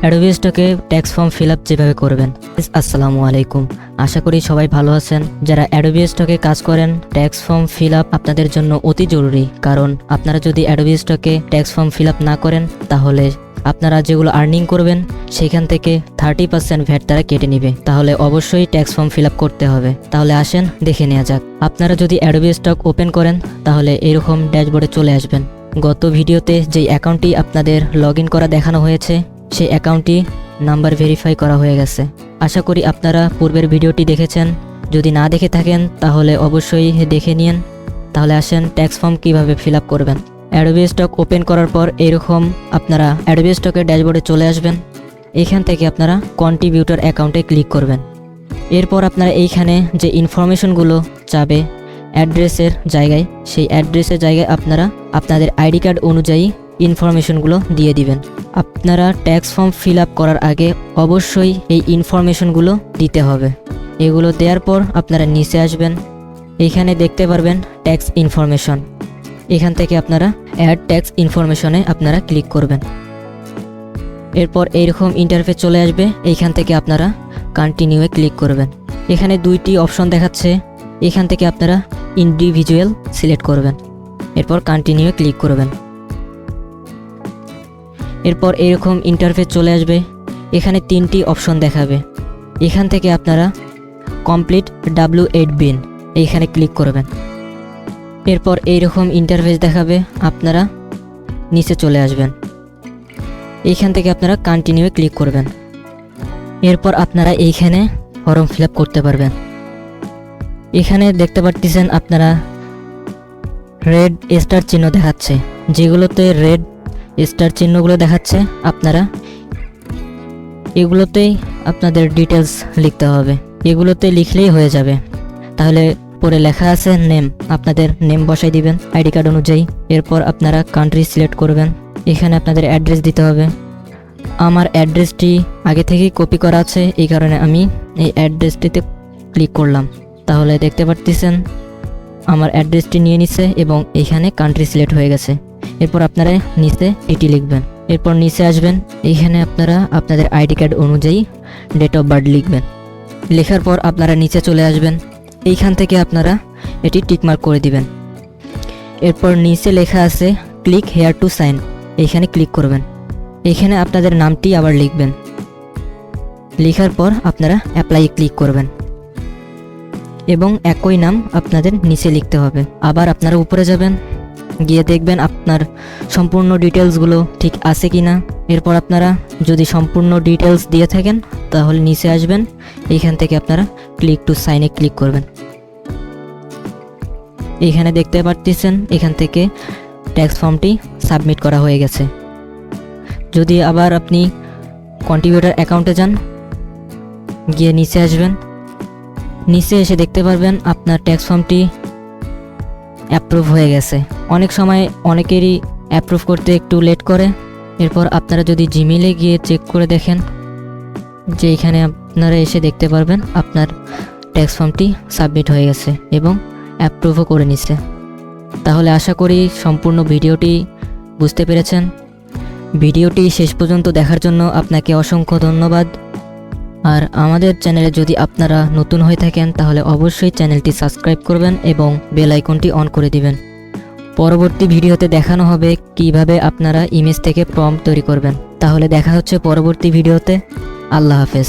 Adobe স্টকে tax form fill up যেভাবে করবেন। আসসালামু আলাইকুম, আশা করি সবাই ভালো আছেন। যারা অ্যাডোবি স্টকে কাজ করেন, ট্যাক্স ফর্ম ফিল আপ আপনাদের জন্য অতি জরুরি। কারণ আপনারা যদি অ্যাডোবি স্টকে ট্যাক্স ফর্ম ফিল আপ না করেন, তাহলে আপনারা যেগুলো আর্নিং করবেন সেখান থেকে 30% ভ্যাট তারা কেটে নেবে। তাহলে অবশ্যই ট্যাক্স ফর্ম ফিল আপ করতে হবে। তাহলে আসেন দেখে নেওয়া যাক। আপনারা যদি অ্যাডোবি স্টক ওপেন করেন, তাহলে এরকম ড্যাশবোর্ডে চলে আসবেন। গত ভিডিওতে যেই অ্যাকাউন্টটি আপনাদের লগ ইন করা দেখানো হয়েছে, সেই অ্যাকাউন্টটি নাম্বার ভেরিফাই করা হয়ে গেছে। আশা করি আপনারা পূর্বের ভিডিওটি দেখেছেন। যদি না দেখে থাকেন তাহলে অবশ্যই দেখে নিন। তাহলে আসেন ট্যাক্স ফর্ম কীভাবে ফিল আপ করবেন। অ্যাডোবি স্টক ওপেন করার পর এরকম আপনারা অ্যাডোবি স্টকের ড্যাশবোর্ডে চলে আসবেন। এখান থেকে আপনারা কন্ট্রিবিউটর অ্যাকাউন্টে ক্লিক করবেন। এরপর আপনারা এইখানে যে ইনফরমেশনগুলো চাবে অ্যাড্রেসের জায়গায়, সেই অ্যাড্রেসের জায়গায় আপনারা আপনাদের আইডি কার্ড অনুযায়ী ইনফরমেশনগুলো দিয়ে দিবেন। আপনারা ট্যাক্স ফর্ম ফিল আপ করার আগে অবশ্যই এই ইনফরমেশনগুলো দিতে হবে। এগুলো দেওয়ার পর আপনারা নিচে আসবেন। এইখানে দেখতে পারবেন ট্যাক্স ইনফরমেশন। এখান থেকে আপনারা অ্যাড ট্যাক্স ইনফরমেশনে আপনারা ক্লিক করবেন। এরপর এইরকম ইন্টারফেস চলে আসবে। এইখান থেকে আপনারা কন্টিনিউয়ে ক্লিক করবেন। এখানে দুইটি অপশন দেখাচ্ছে। এখান থেকে আপনারা ইন্ডিভিজুয়াল সিলেক্ট করবেন। এরপর কন্টিনিউয়ে ক্লিক করবেন। এরপর এরকম ইন্টারফেস চলে আসবে। এখানে তিনটি অপশন দেখাবে। এখান থেকে আপনারা কমপ্লিট W8 বিন এইখানে ক্লিক করবেন। এরপর এইরকম ইন্টারফেস দেখাবে। আপনারা নিচে চলে আসবেন। এইখান থেকে আপনারা কন্টিনিউয়ে ক্লিক করবেন। এরপর আপনারা এইখানে ফর্ম ফিল আপ করতে পারবেন। এখানে দেখতে পাচ্ছেন আপনারা রেড স্টার চিহ্ন দেখাচ্ছে। যেগুলোতে রেড স্টার চিহ্নগুলো দেখাচ্ছে, আপনারা এগুলোতেই আপনাদের ডিটেলস লিখতে হবে। এগুলোতে লিখলেই হয়ে যাবে। তাহলে পরে লেখা আছে নেম, আপনাদের নেম বসাই দিবেন আইডি কার্ড অনুযায়ী। এরপর আপনারা কান্ট্রি সিলেক্ট করবেন। এখানে আপনাদের অ্যাড্রেস দিতে হবে। আমার অ্যাড্রেসটি আগে থেকেই কপি করা আছে, এই কারণে আমি এই অ্যাড্রেসটিতে ক্লিক করলাম। তাহলে দেখতে পাচ্ছেন আমার অ্যাড্রেসটি নিয়ে নিচ্ছে এবং এইখানে কান্ট্রি সিলেক্ট হয়ে গেছে। এরপর আপনারা নিচে এটি লিখবেন। এরপর নিচে আসবেন। এইখানে আপনারা আপনাদের আইডি কার্ড অনুযায়ী ডেট অফ বার্থ লিখবেন। লেখার পর আপনারা নিচে চলে আসবেন। এইখান থেকে আপনারা এটি টিকমার্ক করে দিবেন। এরপর নিচে লেখা আছে ক্লিক হেয়ার টু সাইন, এইখানে ক্লিক করবেন। এইখানে আপনাদের নামটি আবার লিখবেন। লেখার পর আপনারা অ্যাপ্লাই ক্লিক করবেন এবং একই নাম আপনাদের নিচে লিখতে হবে। আবার আপনারা উপরে যাবেন, গিয়ে দেখবেন আপনার সম্পূর্ণ ডিটেলসগুলো ঠিক আছে কি না। এরপর আপনারা যদি সম্পূর্ণ ডিটেলস দিয়ে থাকেন তাহলে নিচে আসবেন। এইখান থেকে আপনারা ক্লিক টু সাইনে ক্লিক করবেন। এইখানে দেখতে পাচ্ছেন এখান থেকে ট্যাক্স ফর্মটি সাবমিট করা হয়ে গেছে। যদি আবার আপনি কন্ট্রিবিউটর অ্যাকাউন্টে যান, গিয়ে নিচে আসবেন। নিচে এসে দেখতে পারবেন আপনার ট্যাক্স ফর্মটি অ্যাপ্রুভ হয়ে গেছে। অনেক সময় অনেকেরই অ্যাপ্রুভ করতে একটু লেট করে। এরপর আপনারা যদি জিমেইলে গিয়ে চেক করে দেখেন, যে এখানে আপনারা এসে দেখতে পারবেন আপনার ট্যাক্স ফর্মটি সাবমিট হয়ে গেছে এবং অ্যাপ্রুভও করে নিছে। তাহলে আশা করি সম্পূর্ণ ভিডিওটি বুঝতে পেরেছেন। ভিডিওটি শেষ পর্যন্ত দেখার জন্য আপনাকে অসংখ্য ধন্যবাদ। আর আমাদের চ্যানেলে যদি আপনারা নতুন হয়ে থাকেন তাহলে অবশ্যই চ্যানেলটি সাবস্ক্রাইব করবেন এবং বেল আইকনটি অন করে দিবেন। পরবর্তী ভিডিওতে দেখানো হবে কিভাবে আপনারা ইমেজ থেকে প্রম্পট তৈরি করবেন। তাহলে দেখা হচ্ছে পরবর্তী ভিডিওতে। আল্লাহ হাফেজ।